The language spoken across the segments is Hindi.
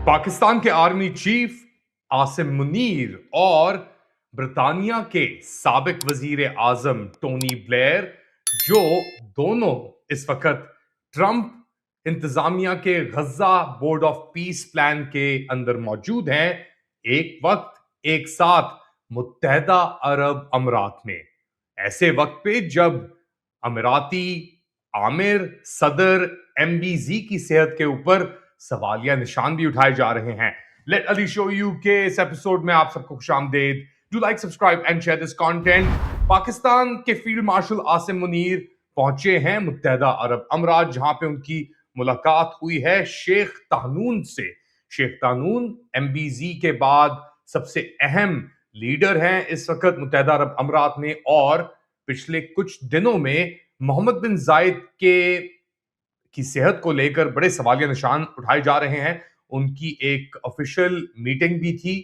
पाकिस्तान के आर्मी चीफ आसिम मुनीर और ब्रितानिया के साबिक वजीर आजम टोनी ब्लेयर, जो दोनों इस वक्त ट्रंप इंतजामिया के गजा बोर्ड ऑफ पीस प्लान के अंदर मौजूद हैं, एक वक्त एक साथ मुत्तहदा अरब अमीरात में। ऐसे वक्त पे जब अमीराती आमिर सदर एमबीजी की सेहत के ऊपर सवालिया निशान भी उठाए जा रहे हैं। लेट अली शो यू के इस एपिसोड में आप सबको खुशामदीद। Do like, subscribe and share this content. Pakistan के फील्ड मार्शल आसिम मुनीर पहुंचे हैं मुत्तहदा अरब अमीरात, जहां पे उनकी मुलाकात हुई है शेख ताहनून से। शेख ताहनून एमबीजी के बाद सबसे अहम लीडर हैं इस वक्त मुत्तहदा अरब अमीरात में, और पिछले कुछ दिनों में मोहम्मद बिन जायद के की सेहत को लेकर बड़े सवालिया निशान उठाए जा रहे हैं। उनकी एक ऑफिशियल मीटिंग भी थी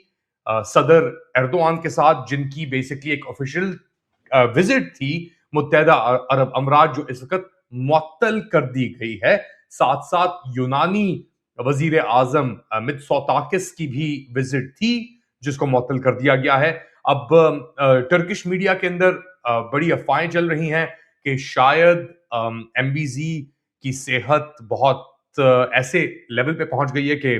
सदर एर्दोआन के साथ, जिनकी बेसिकली एक ऑफिशियल विजिट थी मुत्तहदा अरब अमीरात, जो इस वक्त मुअत्तल कर दी गई है। साथ साथ यूनानी वजीर आजम मित्सोताकिस की भी विजिट थी, जिसको मुअत्तल कर दिया गया है। अब टर्किश मीडिया के अंदर बड़ी अफवाहें चल रही हैं कि शायद एमबीजी की सेहत बहुत ऐसे लेवल पे पहुंच गई है कि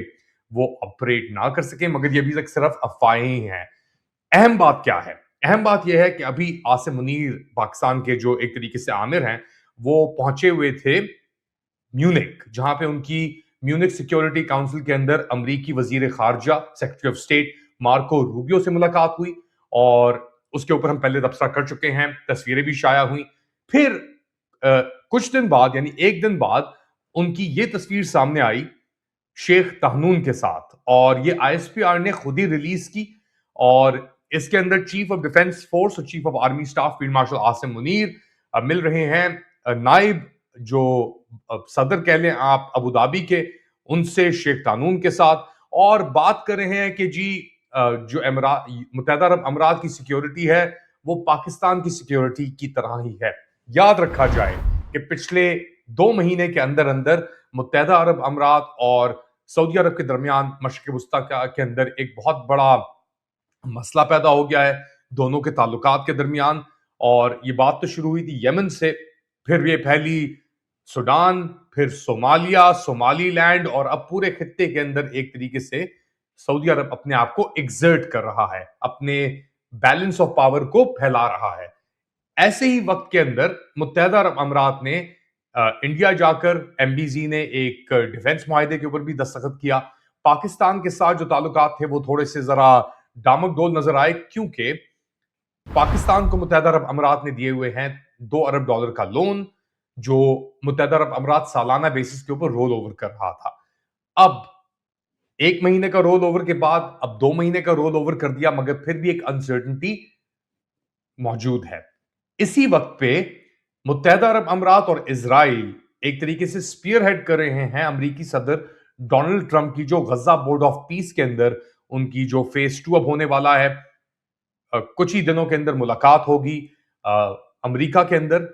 वो ऑपरेट ना कर सके, मगर ये अभी तक सिर्फ अफवाहें ही हैं। अहम बात क्या है? अहम बात यह है कि अभी आसिम मुनीर पाकिस्तान के जो एक तरीके से आमिर हैं, वो पहुंचे हुए थे म्यूनिक, जहां पे उनकी म्यूनिक सिक्योरिटी काउंसिल के अंदर अमरीकी वजीर खारजा secretary of state Marco Rubio से मुलाकात हुई, और उसके ऊपर हम पहले तबसरा कर चुके हैं, तस्वीरें भी शाया हुई। फिर कुछ दिन बाद, यानी एक दिन बाद, उनकी ये तस्वीर सामने आई शेख ताहनून के साथ, और ये आईएसपीआर ने खुद ही रिलीज की। और इसके अंदर चीफ ऑफ डिफेंस फोर्स और chief of army staff field marshal Asim Munir मिल रहे हैं नाइब जो सदर कह लें आप अबू धाबी के, उनसे शेख ताहनून के साथ, और बात कर रहे हैं कि जी जो मुत्तहदा अरब अमीरात की सिक्योरिटी है वो पाकिस्तान की सिक्योरिटी की तरह ही है। याद रखा जाए कि पिछले 2 महीने के अंदर अंदर मुत्तहदा अरब अमीरात और सऊदी अरब के दरमियान मशरिक वस्ता के अंदर एक बहुत बड़ा मसला पैदा हो गया है दोनों के ताल्लुकात के दरमियान। और ये बात तो शुरू हुई थी यमन से, फिर ये फैली सूडान, फिर सोमालिया, सोमालीलैंड, और अब पूरे खित्ते के अंदर एक तरीके से सऊदी अरब अपने आप को एग्जर्ट कर रहा है, अपने बैलेंस ऑफ पावर को फैला रहा है। ऐसे ही वक्त के अंदर मुत्तहदा अरब अमीरात ने इंडिया जाकर एमबीजी ने एक डिफेंस मुआहदे के ऊपर भी दस्तखत किया। पाकिस्तान के साथ जो ताल्लुकात थे वो थोड़े से जरा डामकडोल नजर आए, क्योंकि पाकिस्तान को मुत्तहदा अरब अमीरात ने दिए हुए हैं $2 अरब का लोन, जो मुत्तहदा अरब अमीरात सालाना बेसिस के ऊपर रोल ओवर कर रहा था। अब 1 महीने का रोल ओवर के बाद अब 2 महीने का रोल ओवर कर दिया, मगर फिर भी एक अनसर्टनिटी मौजूद है। इसी वक्त पे मुत्तहदा अरब अमीरात और इजराइल एक तरीके से स्पीयर हेड कर रहे हैं अमरीकी सदर डोनाल्ड ट्रंप की, जो गजा बोर्ड ऑफ पीस के अंदर उनकी जो फेज 2 अब होने वाला है, कुछ ही दिनों के अंदर मुलाकात होगी अमेरिका के अंदर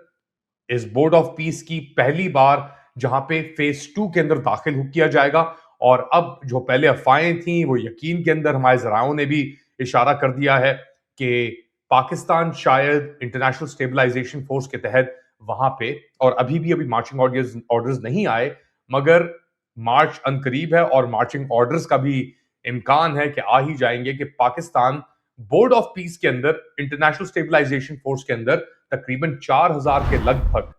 इस बोर्ड ऑफ पीस की, पहली बार जहां पे फेज 2 के अंदर दाखिल किया जाएगा। और अब जो पहले अफवाहें थी वो यकीन के अंदर हमारे जराओं ने भी इशारा कर दिया है कि पाकिस्तान शायद इंटरनेशनल स्टेबलाइजेशन फोर्स के तहत वहां पे, और अभी मार्चिंग ऑर्डर्स नहीं आए, मगर मार्च अनकरीब है और मार्चिंग ऑर्डर्स का भी इम्कान है कि आ ही जाएंगे, कि पाकिस्तान बोर्ड ऑफ पीस के अंदर इंटरनेशनल स्टेबलाइजेशन फोर्स के अंदर तकरीबन 4000 के लगभग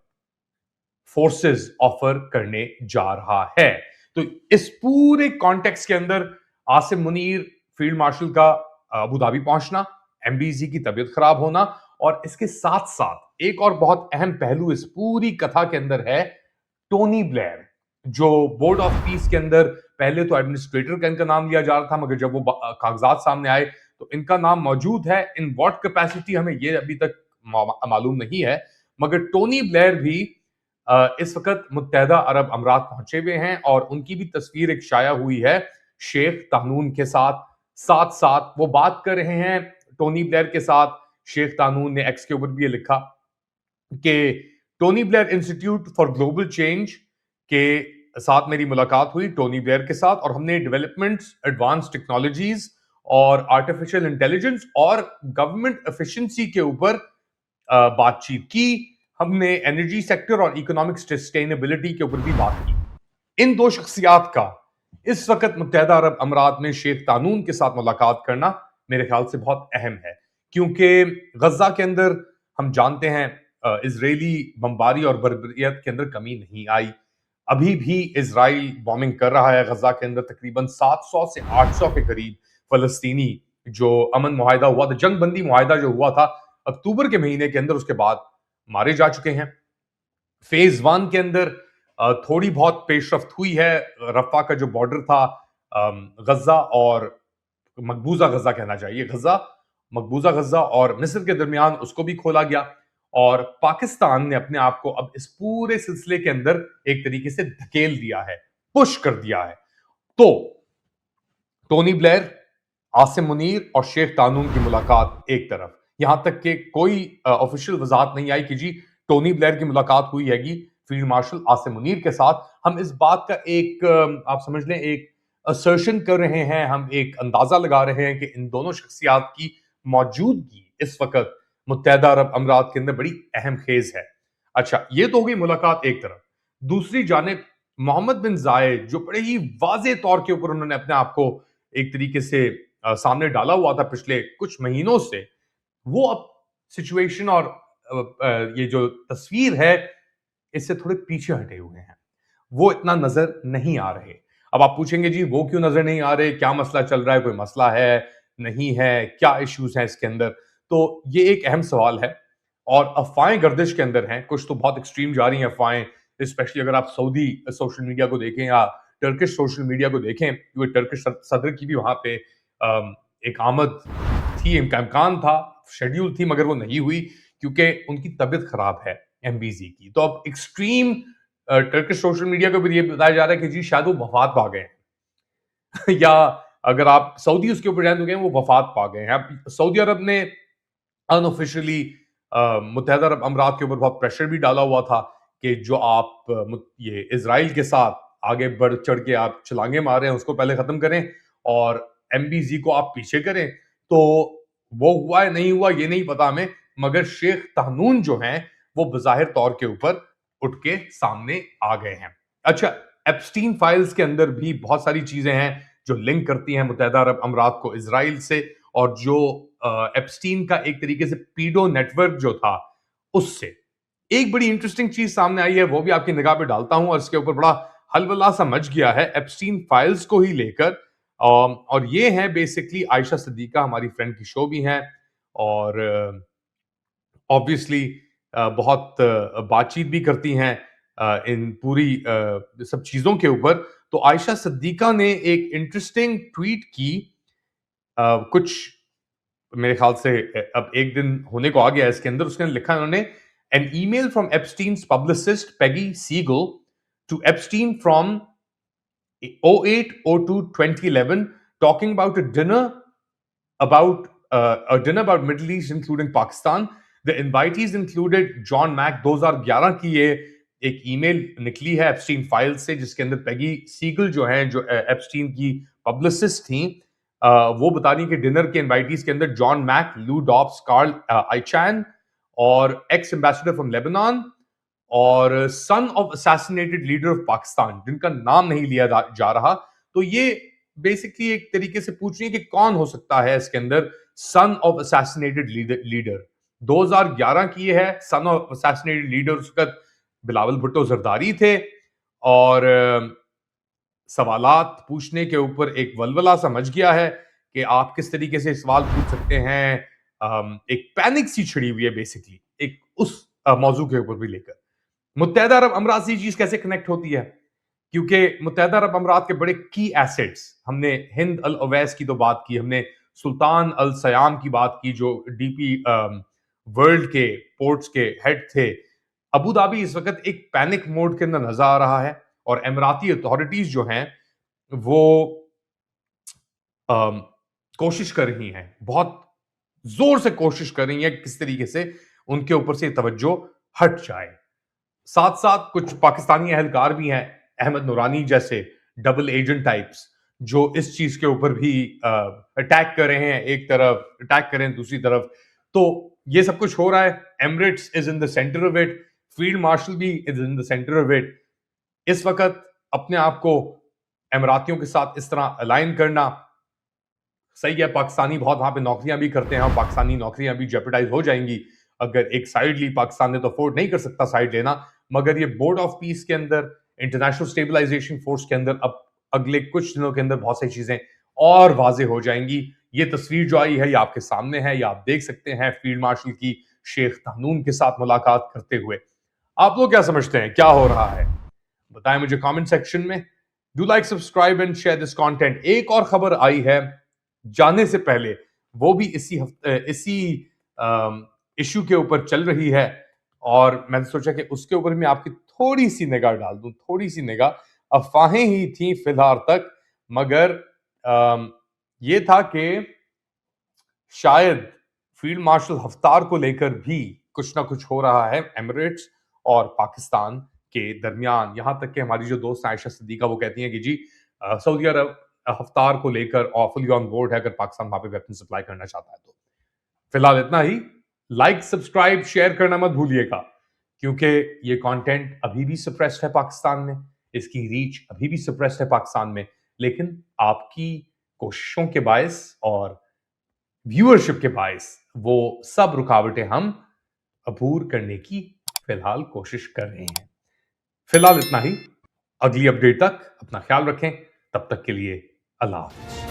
फोर्सेस ऑफर करने जा रहा है। तो इस पूरे कॉन्टेक्स्ट के अंदर आसिम मुनीर फील्ड मार्शल का अबू धाबी पहुंचना, एमबीजी की तबीयत खराब होना, और इसके साथ साथ एक और बहुत अहम पहलू इस पूरी कथा के अंदर है टोनी ब्लेयर, जो बोर्ड ऑफ पीस के अंदर पहले तो एडमिनिस्ट्रेटर का इनका नाम लिया जा रहा था, मगर जब वो कागजात सामने आए तो इनका नाम मौजूद है। इन व्हाट कैपेसिटी हमें ये अभी तक मालूम नहीं है, मगर टोनी ब्लेयर भी इस वक्त मुत्तहदा अरब अमीरात पहुंचे हुए हैं, और उनकी भी तस्वीर एक शाया हुई है शेख ताहनून के साथ। साथ साथ वो बात कर रहे हैं टोनी ब्लेयर के साथ। शेख ताहनून ने एक्स के ऊपर भी ये लिखा कि Tony Blair institute for global change के साथ मेरी मुलाकात हुई टोनी ब्लेयर के साथ और हमने डेवलपमेंट्स, एडवांस टेक्नोलॉजीज और आर्टिफिशियल इंटेलिजेंस और गवर्नमेंट एफिशिएंसी के ऊपर बातचीत की। हमने एनर्जी सेक्टर और इकोनॉमिक सस्टेनेबिलिटी के ऊपर भी बात की। इन दो शख्सियात का इस वक्त मुत्तहदा अरब अमीरात में शेख तानून के साथ मुलाकात करना मेरे ख्याल से बहुत अहम है, क्योंकि गजा के अंदर हम जानते हैं इजरायली बमबारी और बर्बरियत के अंदर कमी नहीं आई। अभी भी इजराइल बॉम्बिंग कर रहा है गजा के अंदर। तकरीबन 700 से 800 के करीब फलस्तीनी जो अमन मुआहिदा हुआ था, जंग बंदी मुआहिदा जो हुआ था अक्टूबर के महीने के अंदर, उसके बाद मारे जा चुके हैं। फेज 1 के अंदर थोड़ी बहुत पेशरफ्त हुई है। रफा का जो बॉर्डर था गजा और मकबूजा गजा कहना चाहिए, गजा मकबूजा गजा और मिस्र के दरमियान, उसको भी खोला गया और पाकिस्तान ने अपने आप को अब इस पूरे सिलसिले के अंदर एक तरीके से धकेल दिया है, पुश कर दिया है। तो टोनी ब्लेयर, आसिम मुनीर और शेख तानून की मुलाकात एक तरफ, यहां तक कि कोई ऑफिशियल वजाहत नहीं आई कि जी टोनी ब्लेयर की मुलाकात हुई हैगी फील्ड मार्शल आसिम मुनीर के साथ। हम इस बात का एक आप समझ लें एक असर्शन कर रहे हैं, हम एक अंदाजा लगा रहे हैं कि इन दोनों शख्सियात की मौजूदगी इस वक्त मुत्तहदा अरब अमीरात के अंदर बड़ी अहम खेज है। अच्छा, ये तो हो गई मुलाकात एक तरफ। दूसरी जानिब मोहम्मद बिन जायद, जो बड़े ही वाजे तौर के ऊपर उन्होंने अपने आप को एक तरीके से सामने डाला हुआ था पिछले कुछ महीनों से, वो अब सिचुएशन और ये जो तस्वीर है इससे थोड़े पीछे हटे हुए हैं। वो इतना नजर नहीं आ रहे। अब आप पूछेंगे जी वो क्यों नजर नहीं आ रहे, क्या मसला चल रहा है, कोई मसला है नहीं है, क्या इश्यूज हैं इसके अंदर? तो ये एक अहम सवाल है और अफवाहें गर्दिश के अंदर हैं। कुछ तो बहुत एक्सट्रीम जा रही हैं अफवाहें, स्पेशली अगर आप सऊदी सोशल मीडिया को देखें या टर्किश सोशल मीडिया को देखें, क्योंकि टर्किश सदर की भी वहां पे एक आमद थी, इम्कान था, शेड्यूल थी, मगर वो नहीं हुई क्योंकि उनकी तबीयत खराब है एमबीजी की। तो अब एक्सट्रीम टर्किश सोशल मीडिया को भी ये बताया जा रहा है कि जी शायद वो वफात पा गए हैं या अगर आप सऊदी उसके ऊपर जान तो गए वो वफात पा गए हैं। अब सऊदी अरब ने अनऑफिशियली मुत्तहदा अरब अमीरात के ऊपर बहुत प्रेशर भी डाला हुआ था कि जो आप ये इजराइल के साथ आगे बढ़ चढ़ के आप छलांगे मार रहे हैं उसको पहले खत्म करें और एमबीजी को आप पीछे करें। तो वो हुआ है नहीं हुआ ये नहीं पता हमें, मगर शेख तानून जो हैं वो बज़ाहिर तौर के ऊपर उठ के सामने आ गए हैं। अच्छा, एप्स्टीन फाइल्स के अंदर भी बहुत सारी चीजें हैं जो लिंक करती हैं मुत्तहदा अरब अमीरात को इजराइल से, और जो एप्स्टीन का एक तरीके से पीडो नेटवर्क जो था उससे एक बड़ी इंटरेस्टिंग चीज सामने आई है, वो भी आपकी निगाह पे डालता हूं। और इसके ऊपर बड़ा हलबला सा मच गया है एप्स्टीन फाइल्स को ही लेकर, और ये है बेसिकली आयशा सिद्दीका, हमारी फ्रेंड की शो भी हैं और ऑब्वियसली बहुत बातचीत भी करती हैं इन पूरी सब चीजों के ऊपर। तो आयशा सिद्दीका ने एक इंटरेस्टिंग ट्वीट की कुछ मेरे ख्याल से अब एक दिन होने को आ गया इसके अंदर। उसने लिखा, उन्होंने an email from Epstein's publicist Peggy Siegal to Epstein from 08/02/2011 talking about a dinner about Middle East including Pakistan. The invitees included John Mack। 2011 की ये एक ईमेल निकली है एप्स्टीन फाइल से, जिसके अंदर पेगी सीगल जो है, जो एप्स्टीन की पब्लिसिस्ट थी, वो बता रही कि डिनर के इनवाइटीज के अंदर जॉन मैक, लू डॉब्स, कार्ल आइचैन और एक्स एम्बेसडर फ्रॉम लेबनान और son of assassinated leader of Pakistan, जिनका नाम नहीं लिया जा रहा। तो ये बेसिकली एक तरीके से पूछ रही है कि कौन हो सकता है इसके अंदर सन ऑफ असैसिनेटेड लीडर। 2011 की है, सन ऑफ असैसिनेटेड लीडर उस वक्त बिलावल भुट्टो जरदारी थे और सवालात पूछने के ऊपर एक वलवला सा मच गया है कि आप किस तरीके से सवाल पूछ सकते हैं। एक पैनिक सी छिड़ी हुई है बेसिकली एक उस मौजू के ऊपर भी लेकर। मुत्तहदा अरब अमीरात से चीज कैसे कनेक्ट होती है, क्योंकि मुत्तहदा अरब अमीरात के बड़े की एसेट्स, हमने हिंद अल अवैस की तो बात की, हमने सुल्तान अल सयाम की बात की जो डीपी वर्ल्ड के पोर्ट्स के हेड थे। अबू धाबी इस वक्त एक पैनिक मोड के अंदर नजर आ रहा है और अमीराती अथॉरिटीज जो हैं वो कोशिश कर रही हैं, बहुत जोर से कोशिश कर रही हैं किस तरीके से उनके ऊपर से तवज्जो हट जाए। साथ साथ कुछ पाकिस्तानी अहलकार भी हैं अहमद नूरानी जैसे डबल एजेंट टाइप्स जो इस चीज के ऊपर भी अटैक कर रहे हैं, एक तरफ अटैक करें दूसरी तरफ। तो ये सब कुछ हो रहा है। Emirates is in the centre of it, field marshal भी is in the centre of it. इस वक्त अपने आप को अमीरातियों के साथ इस तरह अलाइन करना सही है। पाकिस्तानी बहुत वहां पे नौकरियां भी करते हैं और पाकिस्तानी नौकरियां भी जेपरडाइज हो जाएंगी अगर एक साइड ली। पाकिस्तान ने तो अफोर्ड नहीं कर सकता साइड लेना, मगर ये बोर्ड ऑफ पीस के अंदर, इंटरनेशनल स्टेबलाइजेशन फोर्स के अंदर अब अगले कुछ दिनों के अंदर बहुत सारी चीजें और वाजे हो जाएंगी। ये तस्वीर जो आई है ये आपके सामने है, ये आप देख सकते हैं फील्ड मार्शल की शेख तानून के साथ मुलाकात करते हुए। आप लोग क्या समझते हैं, क्या हो रहा है? बताएं मुझे कमेंट सेक्शन में। Do like, subscribe and share this content. एक और खबर आई है जाने से पहले, वो भी इसी इश्यू के ऊपर चल रही है और मैंने सोचा कि उसके ऊपर मैं आपकी थोड़ी सी निगाह डाल दूं, थोड़ी सी निगाह। अफवाहें ही थी फिलहाल तक, मगर ये था कि शायद फील्ड मार्शल हफ्तार को लेकर भी कुछ ना कुछ हो रहा है एमिरेट्स और पाकिस्तान के दरमियान। यहां तक कि हमारी जो दोस्त आयशा सिद्दीका वो कहती हैं कि जी सऊदी अरब हफ्तार को लेकर फुली ऑन बोर्ड है अगर पाकिस्तान वहां पे वेपन सप्लाई करना चाहता है तो। फिलहाल इतना ही। लाइक, सब्सक्राइब, शेयर करना मत भूलिएगा, क्योंकि ये कंटेंट अभी भी सप्रेस्ड है पाकिस्तान में, इसकी रीच अभी भी सप्रेस्ड है पाकिस्तान में। लेकिन आपकी कोशिशों के बायस और व्यूअरशिप के बायस वो सब रुकावटें हम अबूर करने की फिलहाल कोशिश कर रहे हैं। फिलहाल इतना ही। अगली अपडेट तक अपना ख्याल रखें। तब तक के लिए अल्लाह हाफिज।